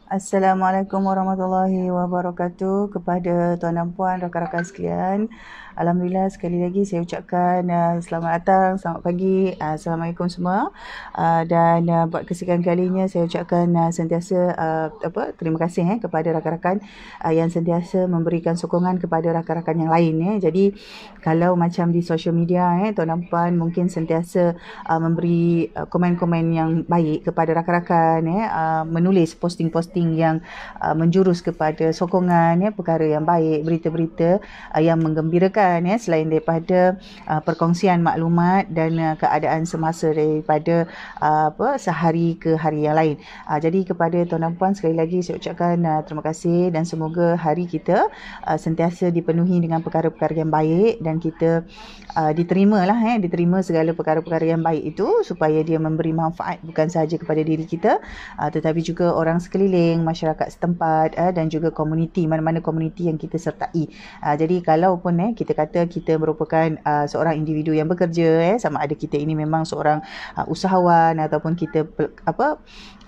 Assalamualaikum warahmatullahi wabarakatuh kepada tuan dan puan, rakan-rakan sekalian. Alhamdulillah sekali lagi saya ucapkan selamat datang, selamat pagi, Assalamualaikum semua. Dan buat kesekian kalinya saya ucapkan sentiasa terima kasih kepada rakan-rakan yang sentiasa memberikan sokongan kepada rakan-rakan yang lain. Jadi kalau macam di social media tuan dan puan mungkin sentiasa memberi komen-komen yang baik kepada rakan-rakan, menulis posting-posting yang menjurus kepada sokongan, perkara yang baik, berita-berita yang menggembirakan, selain daripada perkongsian maklumat dan keadaan semasa daripada sehari ke hari yang lain. Jadi kepada tuan dan puan sekali lagi saya ucapkan terima kasih dan semoga hari kita sentiasa dipenuhi dengan perkara-perkara yang baik dan kita diterima segala perkara-perkara yang baik itu supaya dia memberi manfaat bukan sahaja kepada diri kita tetapi juga orang sekeliling, masyarakat setempat dan juga komuniti, mana-mana komuniti yang kita sertai. Jadi kalau pun kita kata kita merupakan seorang individu yang bekerja, sama ada kita ini memang seorang usahawan ataupun kita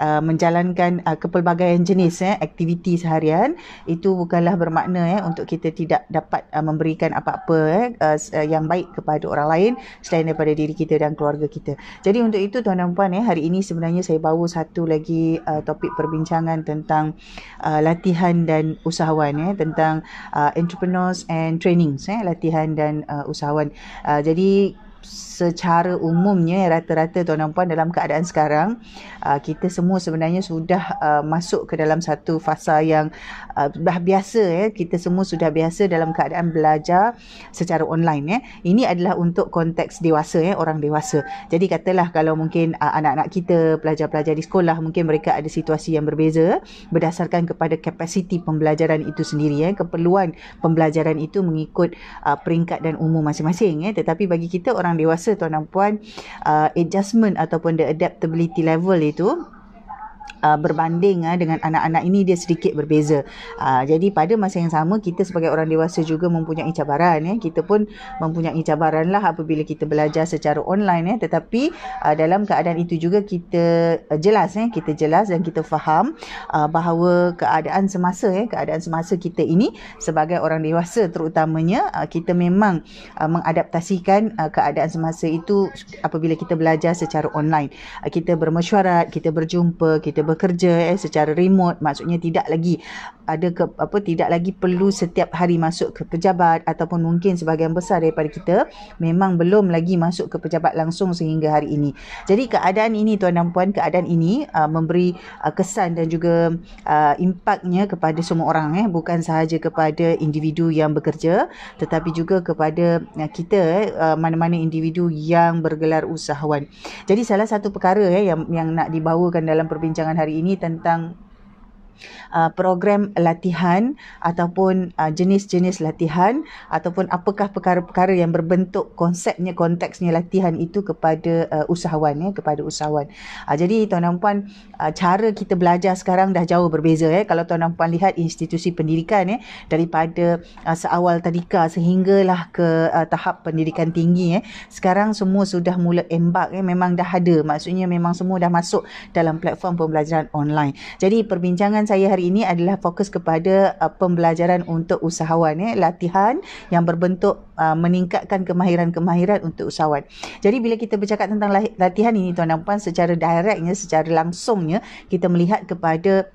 menjalankan kepelbagaian jenis aktiviti seharian, itu bukanlah bermakna untuk kita tidak dapat memberikan apa-apa yang baik kepada orang lain selain daripada diri kita dan keluarga kita. Jadi untuk itu tuan dan puan, hari ini sebenarnya saya bawa satu lagi topik perbincangan tentang latihan dan usahawan, tentang entrepreneurs and trainings, latihan dan usahawan. Jadi secara umumnya rata-rata tuan dan puan dalam keadaan sekarang kita semua sebenarnya sudah masuk ke dalam satu fasa yang dah biasa, kita semua sudah biasa dalam keadaan belajar secara online. Ini adalah untuk konteks dewasa, orang dewasa. Jadi katalah kalau mungkin anak-anak kita pelajar-pelajar di sekolah, mungkin mereka ada situasi yang berbeza berdasarkan kepada kapasiti pembelajaran itu sendiri, keperluan pembelajaran itu mengikut peringkat dan umur masing-masing. Tetapi bagi kita orang dewasa tuan dan puan, adjustment ataupun the adaptability level itu berbanding dengan anak-anak ini dia sedikit berbeza. Jadi pada masa yang sama kita sebagai orang dewasa juga mempunyai cabaran. Kita pun mempunyai cabaran lah apabila kita belajar secara online. Tetapi dalam keadaan itu juga kita jelas dan kita faham bahawa keadaan semasa kita ini sebagai orang dewasa terutamanya, kita memang mengadaptasikan keadaan semasa itu apabila kita belajar secara online. Kita bermesyuarat, kita berjumpa, kita bekerja secara remote, maksudnya tidak lagi tidak lagi perlu setiap hari masuk ke pejabat, ataupun mungkin sebahagian besar daripada kita memang belum lagi masuk ke pejabat langsung sehingga hari ini. Jadi keadaan ini tuan dan puan, memberi kesan dan juga impaknya kepada semua orang, bukan sahaja kepada individu yang bekerja tetapi juga kepada kita mana-mana individu yang bergelar usahawan. Jadi salah satu perkara yang nak dibawakan dalam perbincangan hari ini tentang program latihan ataupun jenis-jenis latihan ataupun apakah perkara-perkara yang berbentuk konteksnya latihan itu kepada usahawan. Jadi tuan dan puan, cara kita belajar sekarang dah jauh berbeza. Kalau tuan dan puan lihat institusi pendidikan daripada seawal tadika sehinggalah ke tahap pendidikan tinggi, sekarang semua sudah mula embark, memang dah ada, maksudnya memang semua dah masuk dalam platform pembelajaran online. Jadi perbincangan saya hari ini adalah fokus kepada pembelajaran untuk usahawan, latihan yang berbentuk meningkatkan kemahiran-kemahiran untuk usahawan. Jadi bila kita bercakap tentang latihan ini tuan dan puan, secara directnya, secara langsungnya kita melihat kepada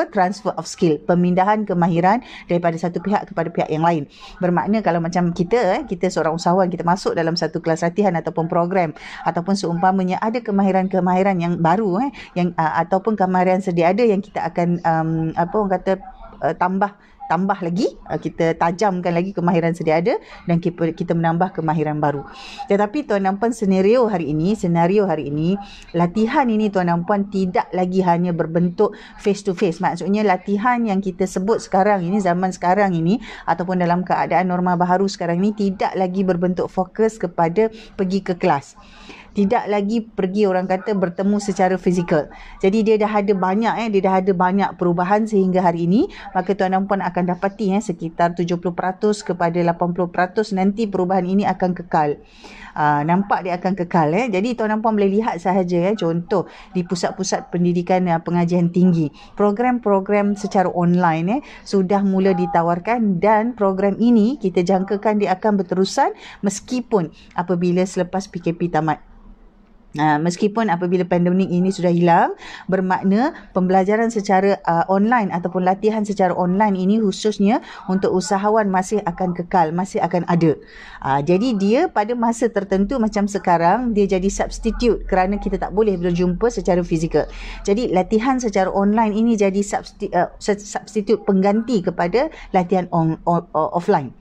transfer of skill, pemindahan kemahiran daripada satu pihak kepada pihak yang lain. Bermakna kalau macam kita seorang usahawan, kita masuk dalam satu kelas latihan ataupun program, ataupun seumpamanya ada kemahiran-kemahiran yang baru ataupun kemahiran sedia ada yang kita akan tambah lagi, kita tajamkan lagi kemahiran sedia ada dan kita menambah kemahiran baru. Tetapi tuan dan puan, senario hari ini latihan ini tuan dan puan tidak lagi hanya berbentuk face to face. Maksudnya latihan yang kita sebut sekarang ini, zaman sekarang ini ataupun dalam keadaan norma baharu sekarang ini, tidak lagi berbentuk fokus kepada pergi ke kelas. tidak lagi pergi orang kata bertemu secara fizikal. Jadi dia dah ada banyak dia dah ada banyak perubahan sehingga hari ini, maka tuan dan puan akan dapati sekitar 70% kepada 80% nanti perubahan ini akan kekal. Nampak dia akan kekal. Jadi tuan dan puan boleh lihat sahaja contoh di pusat-pusat pendidikan pengajian tinggi, program-program secara online sudah mula ditawarkan, dan program ini kita jangkakan dia akan berterusan meskipun apabila selepas PKP tamat. Meskipun apabila pandemik ini sudah hilang, bermakna pembelajaran secara online ataupun latihan secara online ini khususnya untuk usahawan masih akan kekal, masih akan ada. Jadi dia pada masa tertentu macam sekarang dia jadi substitute kerana kita tak boleh berjumpa secara fizikal. Jadi latihan secara online ini jadi substitute pengganti kepada latihan offline.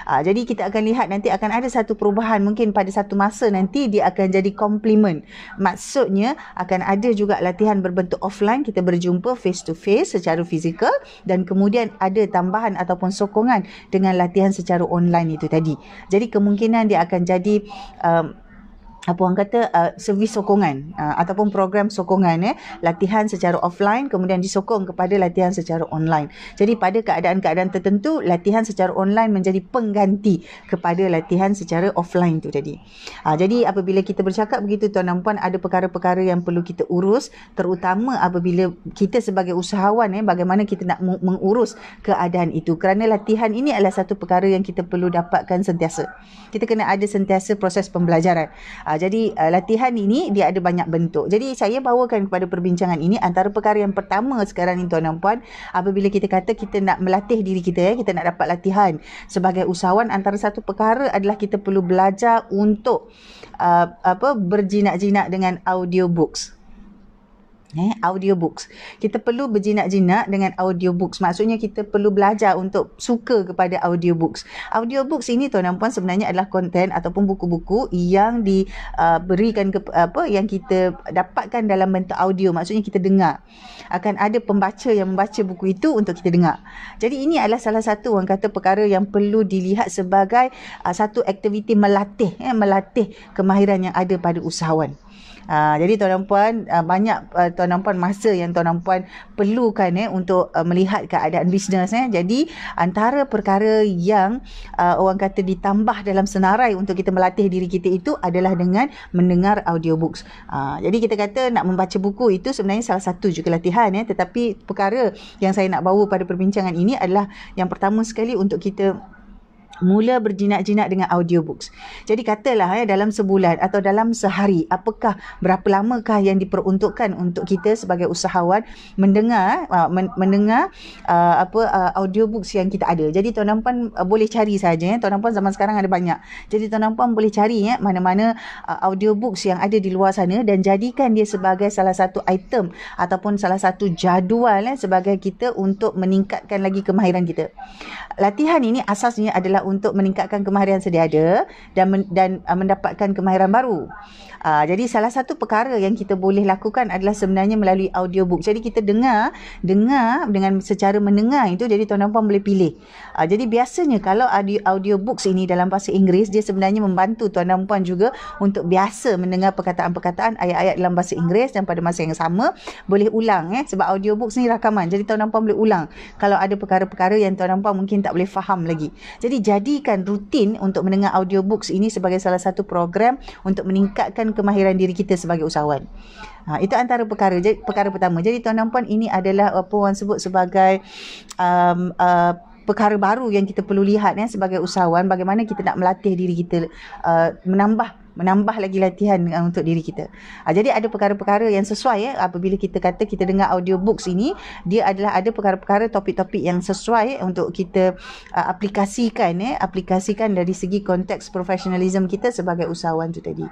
Jadi kita akan lihat nanti akan ada satu perubahan, mungkin pada satu masa nanti dia akan jadi complement. Maksudnya akan ada juga latihan berbentuk offline, kita berjumpa face to face secara fizikal, dan kemudian ada tambahan ataupun sokongan dengan latihan secara online itu tadi. Jadi kemungkinan dia akan jadi servis sokongan ataupun program sokongan latihan secara offline kemudian disokong kepada latihan secara online. Jadi pada keadaan-keadaan tertentu latihan secara online menjadi pengganti kepada latihan secara offline tu tadi. Jadi apabila kita bercakap begitu tuan dan puan, ada perkara-perkara yang perlu kita urus, terutama apabila kita sebagai usahawan bagaimana kita nak mengurus keadaan itu, kerana latihan ini adalah satu perkara yang kita perlu dapatkan sentiasa. Kita kena ada sentiasa proses pembelajaran. Jadi latihan ini dia ada banyak bentuk. Jadi saya bawakan kepada perbincangan ini antara perkara yang pertama sekarang ni tuan dan puan, apabila kita kata kita nak melatih diri kita kita nak dapat latihan sebagai usahawan, antara satu perkara adalah kita perlu belajar untuk berjinak-jinak dengan audiobooks. Audiobooks. Kita perlu berjinak-jinak dengan audiobooks. Maksudnya kita perlu belajar untuk suka kepada audiobooks. Audiobooks ini tuan dan puan sebenarnya adalah konten ataupun buku-buku yang diberikan yang kita dapatkan dalam bentuk audio. Maksudnya kita dengar. Akan ada pembaca yang membaca buku itu untuk kita dengar. Jadi ini adalah salah satu orang kata perkara yang perlu dilihat sebagai satu aktiviti melatih kemahiran yang ada pada usahawan. Jadi tuan dan puan, banyak tuan dan puan masa yang tuan dan puan perlukan untuk melihat keadaan bisnes. Jadi antara perkara yang orang kata ditambah dalam senarai untuk kita melatih diri kita itu adalah dengan mendengar audiobooks. Jadi kita kata nak membaca buku itu sebenarnya salah satu juga latihan tetapi perkara yang saya nak bawa pada perbincangan ini adalah yang pertama sekali untuk kita mula berjinak-jinak dengan audiobooks. Jadi katalah dalam sebulan atau dalam sehari, berapa lamakah yang diperuntukkan untuk kita sebagai usahawan mendengar audiobooks yang kita ada. Jadi tuan dan puan boleh cari saja. Tuan dan puan zaman sekarang ada banyak. Jadi tuan dan puan boleh cari mana-mana audiobooks yang ada di luar sana dan jadikan dia sebagai salah satu item ataupun salah satu jadual sebagai kita untuk meningkatkan lagi kemahiran kita. Latihan ini asasnya adalah untuk meningkatkan kemahiran sedia ada dan mendapatkan kemahiran baru. Jadi salah satu perkara yang kita boleh lakukan adalah sebenarnya melalui audiobook. Jadi kita dengar dengan secara mendengar itu, jadi tuan dan puan boleh pilih. Jadi biasanya kalau audiobooks ini dalam bahasa Inggeris, dia sebenarnya membantu tuan dan puan juga untuk biasa mendengar perkataan-perkataan ayat-ayat dalam bahasa Inggeris dan pada masa yang sama boleh ulang sebab audiobooks ni rakaman. Jadi tuan dan puan boleh ulang kalau ada perkara-perkara yang tuan dan puan mungkin tak boleh faham lagi. Jadi jadikan rutin untuk mendengar audiobooks ini sebagai salah satu program untuk meningkatkan kemahiran diri kita sebagai usahawan. Itu antara perkara pertama. Jadi tuan dan puan, ini adalah apa orang sebut sebagai perkara baru yang kita perlu lihat sebagai usahawan, bagaimana kita nak melatih diri kita, menambah lagi latihan untuk diri kita. Jadi ada perkara-perkara yang sesuai apabila kita kata kita dengar audiobooks ini, dia adalah ada perkara-perkara topik-topik yang sesuai untuk kita aplikasikan dari segi konteks profesionalism kita sebagai usahawan tu tadi.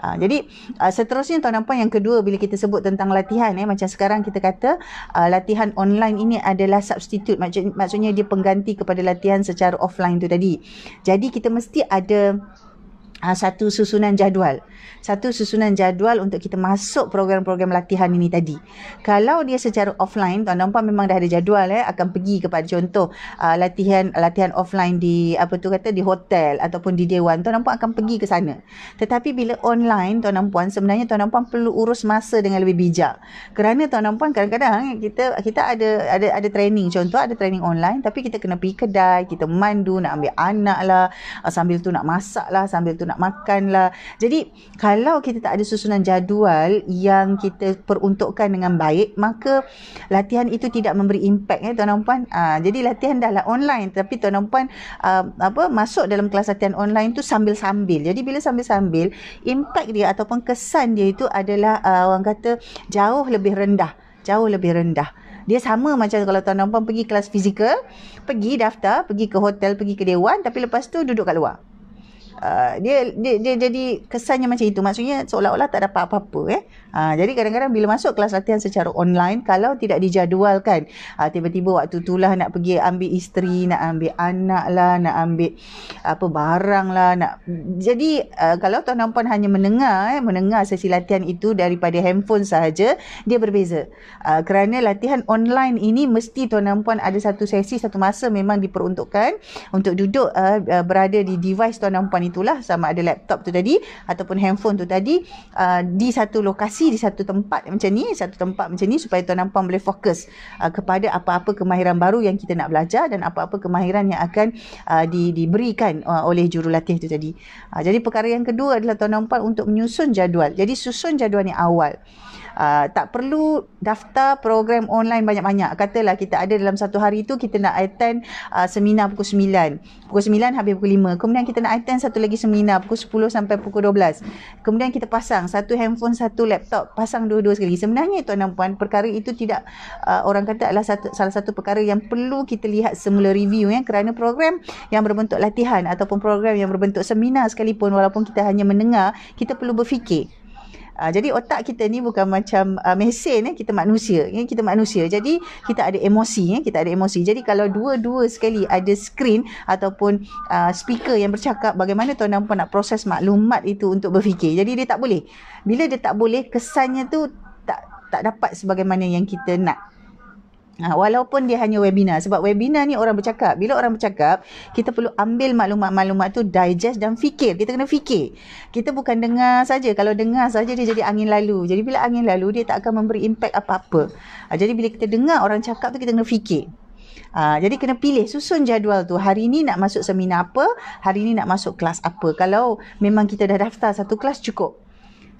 Jadi seterusnya tuan dan puan, yang kedua bila kita sebut tentang latihan macam sekarang kita kata latihan online ini adalah substitute, maksudnya dia pengganti kepada latihan secara offline tu tadi. Jadi kita mesti ada satu susunan jadual. Satu susunan jadual untuk kita masuk program-program latihan ini tadi. Kalau dia secara offline, tuan-tuan puan memang dah ada jadual akan pergi kepada contoh latihan offline di di hotel ataupun di dewan, tuan-tuan puan akan pergi ke sana. Tetapi bila online, tuan-tuan puan sebenarnya tuan-tuan puan perlu urus masa dengan lebih bijak. Kerana tuan-tuan puan kadang-kadang kita ada training, contoh ada training online tapi kita kena pergi kedai, kita mandu, nak ambil anak lah, sambil tu nak masak lah, sambil tu nak makan lah. Jadi kalau kita tak ada susunan jadual yang kita peruntukkan dengan baik, maka latihan itu tidak memberi impact tuan-tuan puan. Jadi latihan dah lah online tapi tuan-tuan puan masuk dalam kelas latihan online tu sambil-sambil. Jadi bila sambil-sambil, impact dia ataupun kesan dia itu adalah orang kata jauh lebih rendah. Dia sama macam kalau tuan-tuan puan pergi kelas fizikal, pergi daftar, pergi ke hotel, pergi ke dewan, tapi lepas tu duduk kat luar. Dia jadi kesannya macam itu, maksudnya seolah-olah tak dapat apa-apa jadi kadang-kadang bila masuk kelas latihan secara online, kalau tidak dijadualkan, tiba-tiba waktu itulah nak pergi ambil isteri, nak ambil anak lah, nak ambil barang lah, jadi kalau tuan-tuan puan hanya mendengar sesi latihan itu daripada handphone sahaja, dia berbeza. Kerana latihan online ini mesti tuan-tuan puan ada satu sesi, satu masa memang diperuntukkan untuk duduk berada di device tuan-tuan puan itulah, sama ada laptop tu tadi ataupun handphone tu tadi, di satu lokasi, di satu tempat macam ni, supaya tuan-tuan puan boleh fokus kepada apa-apa kemahiran baru yang kita nak belajar dan apa-apa kemahiran yang akan diberikan oleh jurulatih itu tadi. Jadi perkara yang kedua adalah tuan-tuan puan untuk menyusun jadual. Jadi susun jadual ni awal. Tak perlu daftar program online banyak-banyak. Katalah kita ada dalam satu hari tu kita nak attend seminar pukul 9. Pukul 9 habis pukul 5. Kemudian kita nak attend satu lagi seminar pukul 10 sampai pukul 12. Kemudian kita pasang satu handphone, satu laptop, pasang dua-dua sekali. Sebenarnya tuan-tuan puan, perkara itu tidak orang kata adalah salah satu perkara yang perlu kita lihat semula review kerana program yang berbentuk latihan ataupun program yang berbentuk seminar sekalipun, walaupun kita hanya mendengar, kita perlu berfikir. Jadi otak kita ni bukan macam mesin, kita manusia. Jadi kita ada emosi, Jadi kalau dua-dua sekali ada skrin ataupun speaker yang bercakap, bagaimana tuan-tuan puan nak proses maklumat itu untuk berfikir. Jadi dia tak boleh. Bila dia tak boleh, kesannya tu tak dapat sebagaimana yang kita nak. Walaupun dia hanya webinar, sebab webinar ni orang bercakap. Bila orang bercakap, kita perlu ambil maklumat-maklumat tu, digest dan fikir. Kita kena fikir. Kita bukan dengar saja. Kalau dengar saja dia jadi angin lalu. Jadi bila angin lalu, dia tak akan memberi impact apa-apa. Jadi bila kita dengar orang cakap tu, kita kena fikir. Jadi kena pilih, susun jadual tu. Hari ni nak masuk seminar apa, hari ni nak masuk kelas apa. Kalau memang kita dah daftar satu kelas, cukup.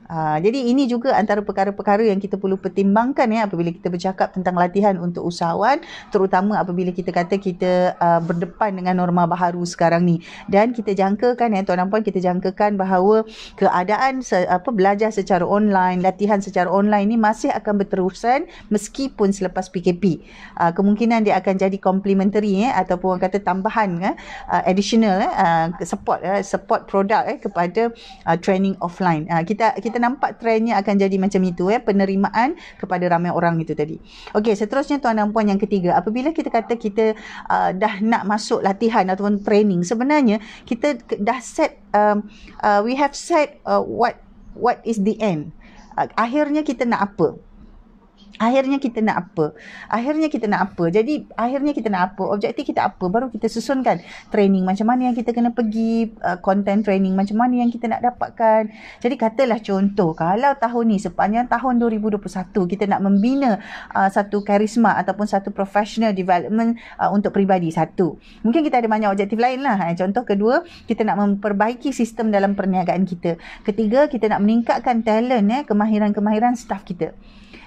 Jadi ini juga antara perkara-perkara yang kita perlu pertimbangkan apabila kita bercakap tentang latihan untuk usahawan, terutama apabila kita kata kita berdepan dengan norma baharu sekarang ni. Dan kita jangkakan tuan-tuan puan, kita jangkakan bahawa keadaan belajar secara online, latihan secara online ni masih akan berterusan meskipun selepas PKP. Kemungkinan dia akan jadi complementary ataupun orang kata tambahan additional support produk kepada training offline. Kita nampak trendnya akan jadi macam itu, penerimaan kepada ramai orang itu tadi. Okey, seterusnya tuan-tuan puan yang ketiga, apabila kita kata kita dah nak masuk latihan ataupun training, sebenarnya kita dah set we have set what is the end. Akhirnya kita nak apa? Akhirnya kita nak apa? Jadi akhirnya kita nak apa? Objektif kita apa? Baru kita susunkan training macam mana yang kita kena pergi, content training macam mana yang kita nak dapatkan. Jadi katalah contoh, kalau tahun ni sepanjang tahun 2021 kita nak membina satu karisma ataupun satu professional development untuk peribadi, satu. Mungkin kita ada banyak objektif lain lah. Contoh kedua, kita nak memperbaiki sistem dalam perniagaan kita. Ketiga, kita nak meningkatkan talent, kemahiran-kemahiran staf kita.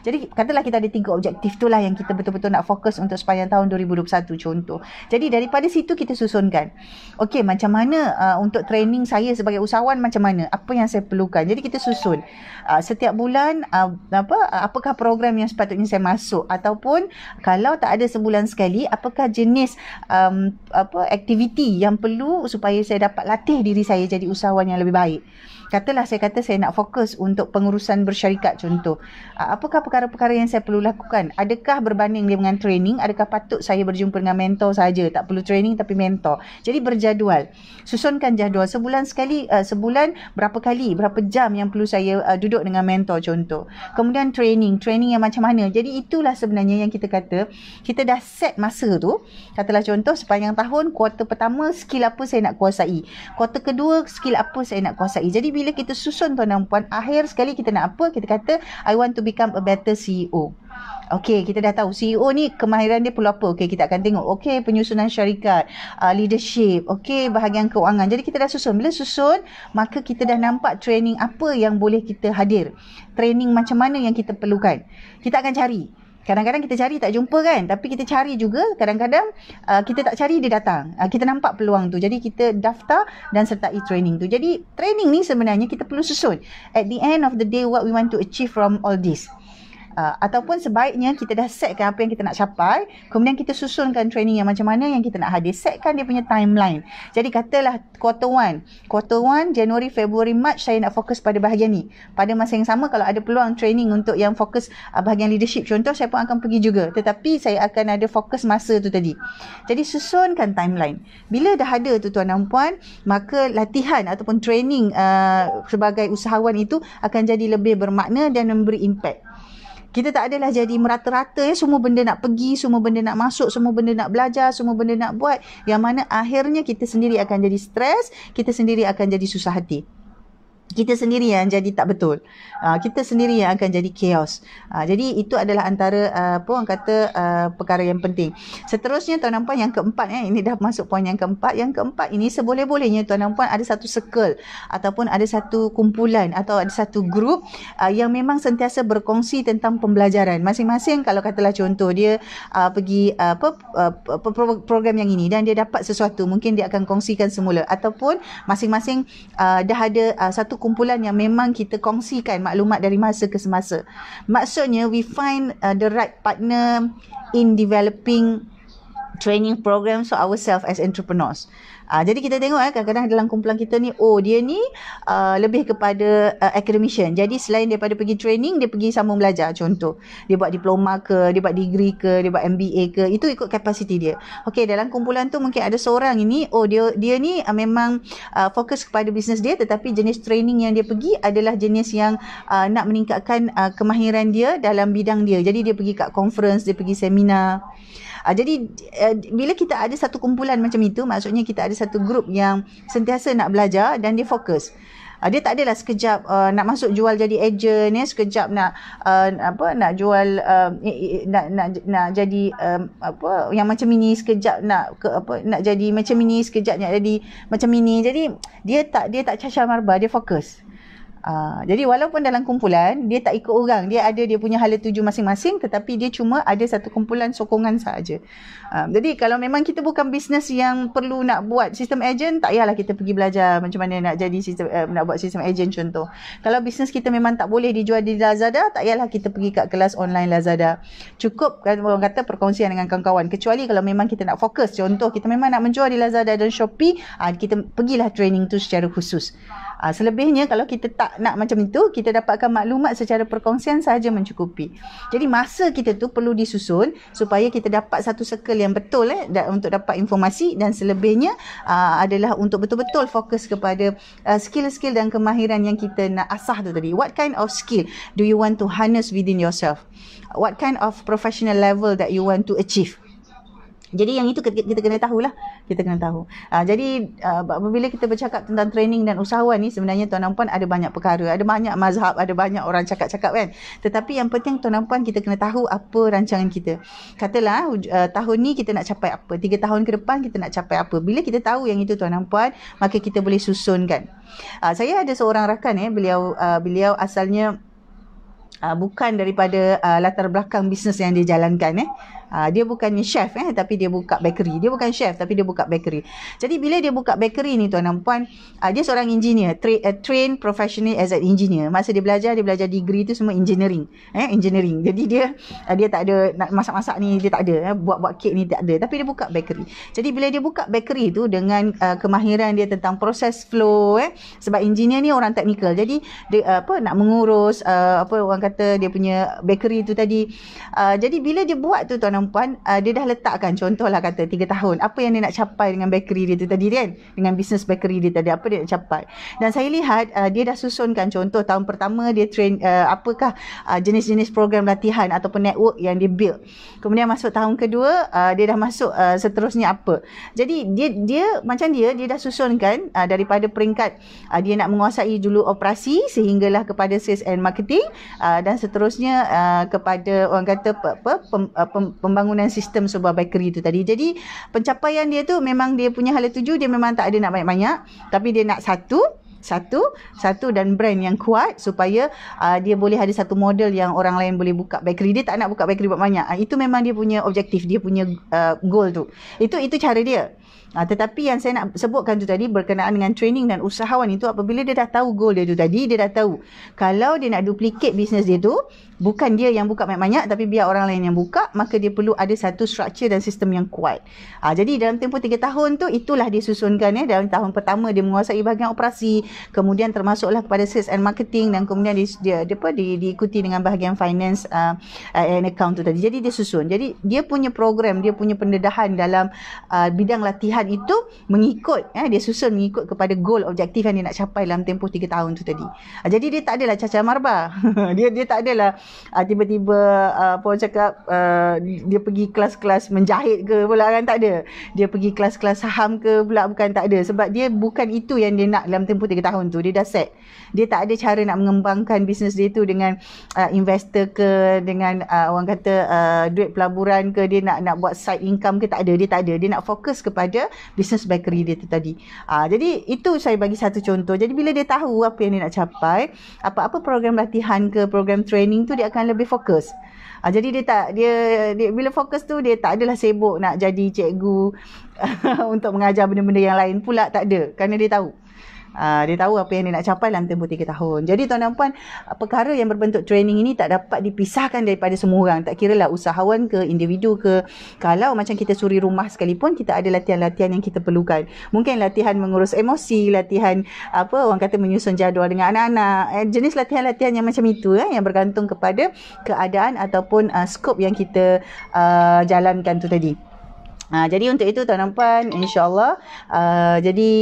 Jadi katalah kita ada 3 objektif tu lah yang kita betul-betul nak fokus untuk sepanjang tahun 2021 contoh. Jadi daripada situ kita susunkan. Okey, macam mana untuk training saya sebagai usahawan, macam mana? Apa yang saya perlukan? Jadi kita susun. Setiap bulan apakah program yang sepatutnya saya masuk, ataupun kalau tak ada sebulan sekali, apakah jenis aktiviti yang perlu supaya saya dapat latih diri saya jadi usahawan yang lebih baik. Katalah saya nak fokus untuk pengurusan bersyarikat contoh. Apakah perkara-perkara yang saya perlu lakukan? Adakah berbanding dengan training? Adakah patut saya berjumpa dengan mentor saja? Tak perlu training tapi mentor. Jadi berjadual. Susunkan jadual. Sebulan sekali, sebulan berapa kali, berapa jam yang perlu saya duduk dengan mentor contoh. Kemudian training yang macam mana. Jadi itulah sebenarnya yang kita kata, kita dah set masa tu. Katalah contoh sepanjang tahun, kuarter pertama skill apa saya nak kuasai. Kuarter kedua skill apa saya nak kuasai. Jadi bila kita susun tuan dan puan, akhir sekali kita nak apa? Kita kata I want to become a better CEO. Okey, kita dah tahu CEO ni kemahiran dia perlu apa. Okey, kita akan tengok. Okey, penyusunan syarikat, leadership, okey, bahagian keuangan. Jadi kita dah susun. Bila susun, maka kita dah nampak training apa yang boleh kita hadir. Training macam mana yang kita perlukan. Kita akan cari. Kadang-kadang kita cari tak jumpa kan. Tapi kita cari juga. Kadang-kadang kita tak cari dia datang. Kita nampak peluang tu. Jadi kita daftar dan sertai training tu. Jadi training ni sebenarnya kita perlu susun. At the end of the day, what we want to achieve from all this. Ataupun sebaiknya kita dah setkan apa yang kita nak capai, kemudian kita susunkan training yang macam mana yang kita nak hadir, setkan dia punya timeline. Jadi katalah quarter 1 Januari, Februari, Mac saya nak fokus pada bahagian ni. Pada masa yang sama kalau ada peluang training untuk yang fokus bahagian leadership contoh, saya pun akan pergi juga, tetapi saya akan ada fokus masa tu tadi. Jadi susunkan timeline. Bila dah ada tu tuan dan puan, maka latihan ataupun training sebagai usahawan itu akan jadi lebih bermakna dan memberi impact. Kita tak adalah jadi merata-rata semua benda nak pergi, semua benda nak masuk, semua benda nak belajar, semua benda nak buat. Yang mana akhirnya kita sendiri akan jadi stres, kita sendiri akan jadi susah hati. Kita sendiri yang jadi tak betul. Kita sendiri yang akan jadi chaos. Jadi itu adalah antara orang kata perkara yang penting. Seterusnya tuan dan puan yang keempat, ini dah masuk poin yang keempat. Yang keempat ini seboleh-bolehnya tuan dan puan ada satu circle ataupun ada satu kumpulan atau ada satu grup yang memang sentiasa berkongsi tentang pembelajaran. Masing-masing kalau katalah contoh dia pergi program yang ini dan dia dapat sesuatu, mungkin dia akan kongsikan semula, ataupun masing-masing dah ada satu kumpulan yang memang kita kongsikan maklumat dari masa ke semasa. Maksudnya we find the right partner in developing training programs for ourselves as entrepreneurs. Jadi kita tengok kadang-kadang dalam kumpulan kita ni, dia ni lebih kepada academician. Jadi selain daripada pergi training, dia pergi sambung belajar contoh. Dia buat diploma ke, dia buat degree ke, dia buat MBA ke, itu ikut kapasiti dia. Okey, dalam kumpulan tu mungkin ada seorang ini, dia ni memang fokus kepada bisnes dia, tetapi jenis training yang dia pergi adalah jenis yang nak meningkatkan kemahiran dia dalam bidang dia. Jadi dia pergi kat conference, dia pergi seminar. Jadi bila kita ada satu kumpulan macam itu, maksudnya kita ada satu grup yang sentiasa nak belajar dan dia fokus. Dia tak adalah sekejap nak masuk jual jadi ejen, sekejap nak nak jual nak jadi yang macam ini, sekejap nak nak jadi macam ini, sekejap nak jadi macam ini. Jadi dia tak cacah marbah, dia fokus. Jadi walaupun dalam kumpulan dia tak ikut orang, dia ada dia punya hala tuju masing-masing, tetapi dia cuma ada satu kumpulan sokongan sahaja. Jadi kalau memang kita bukan bisnes yang perlu nak buat sistem ejen, tak payahlah kita pergi belajar macam mana nak jadi sistem nak buat sistem ejen contoh. Kalau bisnes kita memang tak boleh dijual di Lazada, tak payahlah kita pergi kat kelas online Lazada. Cukup kan orang kata perkongsian dengan kawan-kawan. Kecuali kalau memang kita nak fokus, contoh kita memang nak menjual di Lazada dan Shopee, kita pergilah training tu secara khusus. Selebihnya kalau kita tak nak macam itu, kita dapatkan maklumat secara perkongsian sahaja mencukupi. Jadi masa kita tu perlu disusun supaya kita dapat satu circle yang betul untuk dapat informasi, dan selebihnya adalah untuk betul-betul fokus kepada skill-skill dan kemahiran yang kita nak asah tu tadi. What kind of skill do you want to harness within yourself? What kind of professional level that you want to achieve? Jadi yang itu kita kena tahulah. Kita kena tahu. Jadi apabila kita bercakap tentang training dan usahawan ni, sebenarnya tuan dan puan ada banyak perkara. Ada banyak mazhab, ada banyak orang cakap-cakap kan. Tetapi yang penting tuan dan puan kita kena tahu apa rancangan kita. Katalah tahun ni kita nak capai apa. 3 tahun ke depan kita nak capai apa. Bila kita tahu yang itu tuan dan puan, maka kita boleh susunkan. Saya ada seorang rakan beliau asalnya bukan daripada latar belakang bisnes yang dia jalankan Dia bukannya chef tapi dia buka bakery. Dia bukan chef tapi dia buka bakery. Jadi bila dia buka bakery ni tuan dan puan, dia seorang engineer, trained professional as an engineer. Masa dia belajar degree tu semua engineering. Engineering. Jadi dia tak ada nak masak-masak ni, dia tak ada. Buat-buat kek ni tak ada. Tapi dia buka bakery. Jadi bila dia buka bakery tu dengan kemahiran dia tentang proses flow, sebab engineer ni orang teknikal. Jadi dia nak mengurus orang kata dia punya bakery tu tadi. Jadi bila dia buat tu tuan dan puan, dia dah letakkan contohlah kata 3 tahun apa yang dia nak capai dengan bakery dia tu tadi kan, dengan bisnes bakery dia tadi, apa dia nak capai. Dan saya lihat dia dah susunkan contoh tahun pertama dia train apakah jenis-jenis program latihan ataupun network yang dia build. Kemudian masuk tahun kedua dia dah masuk seterusnya apa. Jadi dia macam dia dah susunkan daripada peringkat dia nak menguasai dulu operasi sehinggalah kepada sales and marketing dan seterusnya kepada orang kata pembangunan sistem sebuah bakery itu tadi. Jadi pencapaian dia tu memang dia punya hala tuju, dia memang tak ada nak banyak-banyak, tapi dia nak satu dan brand yang kuat supaya dia boleh ada satu model yang orang lain boleh buka bakery. Dia tak nak buka bakery banyak. Itu memang dia punya objektif, dia punya goal tu. Itu cara dia. Tetapi yang saya nak sebutkan tu tadi berkenaan dengan training dan usahawan itu, apabila dia dah tahu goal dia tu tadi, dia dah tahu kalau dia nak duplicate bisnes dia tu, bukan dia yang buka banyak-banyak tapi biar orang lain yang buka, maka dia perlu ada satu structure dan sistem yang kuat. Jadi dalam tempoh 3 tahun tu itulah dia susunkan. Dalam tahun pertama dia menguasai bahagian operasi, kemudian termasuklah kepada sales and marketing, dan kemudian dia diikuti dengan bahagian finance and account tu tadi. Jadi dia susun. Jadi dia punya program, dia punya pendedahan dalam bidang latihan itu mengikut dia susun mengikut kepada goal objektif yang dia nak capai dalam tempoh 3 tahun tu tadi. Jadi dia tak adalah cacar marba. dia tak adalah tiba-tiba orang cakap dia pergi kelas-kelas menjahit ke pula kan, tak ada. Dia pergi kelas-kelas saham ke pula, bukan, tak ada. Sebab dia bukan itu yang dia nak dalam tempoh 3 tahun tu. Dia dah set. Dia tak ada cara nak mengembangkan bisnes dia tu dengan investor ke, dengan orang kata duit pelaburan ke, dia nak buat side income ke, tak ada. Dia tak ada. Dia nak fokus kepada bisnes bakery dia tu tadi. Jadi itu saya bagi satu contoh. Jadi bila dia tahu apa yang dia nak capai, apa-apa program latihan ke, program training tu, dia akan lebih fokus. Jadi dia bila fokus tu, dia tak adalah sibuk nak jadi cikgu untuk mengajar benda-benda yang lain pula, tak ada. Kerana dia tahu. Dia tahu apa yang dia nak capai dalam tempoh 3 tahun. Jadi tuan dan puan, perkara yang berbentuk training ini tak dapat dipisahkan daripada semua orang. Tak kira lah usahawan ke, individu ke. Kalau macam kita suri rumah sekalipun, kita ada latihan-latihan yang kita perlukan. Mungkin latihan mengurus emosi, latihan orang kata menyusun jadual dengan anak-anak. Jenis latihan-latihan yang macam itu yang bergantung kepada keadaan ataupun skop yang kita jalankan tu tadi. Jadi untuk itu tuan dan puan, insyaAllah jadi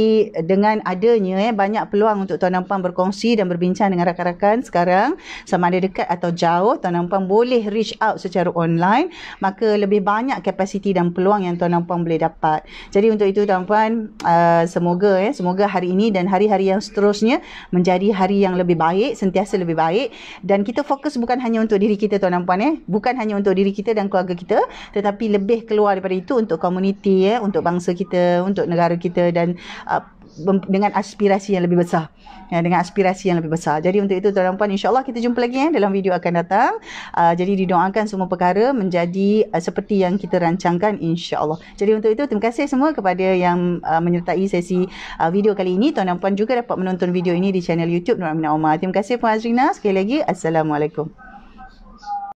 dengan adanya banyak peluang untuk tuan dan puan berkongsi dan berbincang dengan rakan-rakan sekarang, sama ada dekat atau jauh, tuan dan puan boleh reach out secara online, maka lebih banyak kapasiti dan peluang yang tuan dan puan boleh dapat. Jadi untuk itu tuan dan puan, semoga hari ini dan hari-hari yang seterusnya menjadi hari yang lebih baik, sentiasa lebih baik, dan kita fokus bukan hanya untuk diri kita tuan dan puan, bukan hanya untuk diri kita dan keluarga kita, tetapi lebih keluar daripada itu untuk komuniti, untuk bangsa kita, untuk negara kita, dan dengan aspirasi yang lebih besar. Dengan aspirasi yang lebih besar. Jadi untuk itu tuan dan puan, insyaAllah kita jumpa lagi dalam video akan datang. Jadi didoakan semua perkara menjadi seperti yang kita rancangkan, insyaAllah. Jadi untuk itu, terima kasih semua kepada yang menyertai sesi video kali ini. Tuan dan puan juga dapat menonton video ini di channel YouTube Nur Aminah Omar. Terima kasih Puan Azrina. Sekali lagi, Assalamualaikum.